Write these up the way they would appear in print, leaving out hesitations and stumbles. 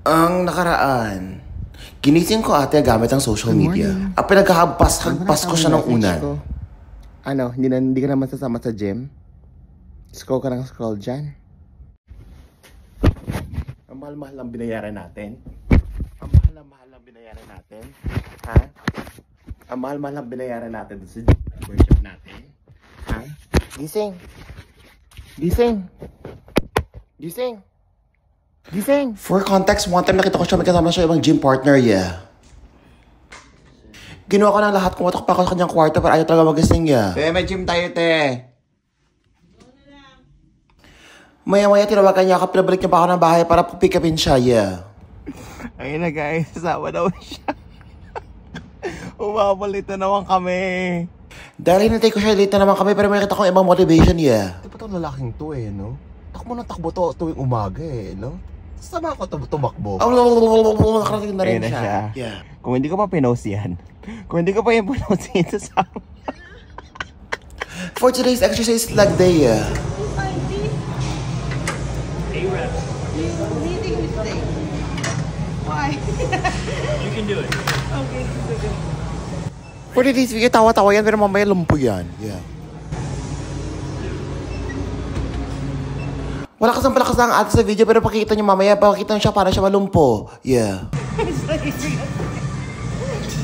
Ang nakaraan, ginising ko ate gamit ang social media. At pinagkahagpas ko siya ng unan. Ano, hindi ka naman sasama sa gym? Scroll ka ng scroll dyan. Ang mahal-mahal ang binayaran natin. Ang mahal ang binayaran natin. Ha? Ang mahal-mahal ang binayaran natin sa worship natin. Ha? Gising! Gising! Gising! Gising! For context, one time nakita ko siya, may kasama siya ibang gym partner, yeah. Ginawa ko ng lahat, kumatok pa ako sa kanyang kwarto pero ayaw talaga magising, yeah. May gym tayo, te! Maya-maya tinawagan niya ako, pinabalik niya pa ako ng bahay para pick upin siya, yeah. Ayun na guys, sasama daw siya. Umabalit na naman kami. Dahil hinintay ko siya, late na naman kami pero may kita ko ibang motivation, yeah. Di ba itong lalaking to eh, no? Takbo ng takbo to tuwing umaga eh, no? Sama ko tumakbo. Nakarating na rin siya. Yeah. Kung hindi ko pa pinost yan, kung hindi ko pa yung pinost yan, sasama. For today's exercise leg day, yeah. A-reps. Leading mistake. Why? You can do it. Okay, good. For today's video, tawa-tawa yan pero mamaya lumpo yan. Yeah. Wala kasang palakas ng ate sa video pero pakikita niyo mamaya, pakikita niyo siya para siya malumpo. Yeah. This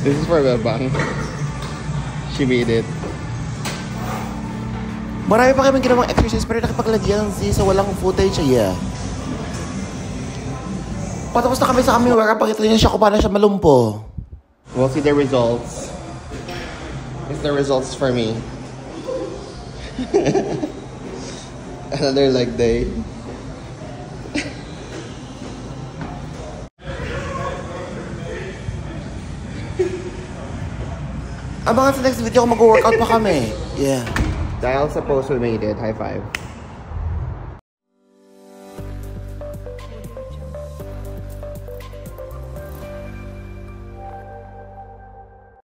is for Bebang. She made it. Marami pa kami ginawang exercise pero nakipaglagyan sa walang footage, yeah. Patapos na kami sa aming workout, pakita niyo siya kung paano siya malumpo. We'll see the results. It's the results for me. Another leg day. Abangan sa next video kung mag-workout pa kami. Yeah. Dahil sa post we made it. High five.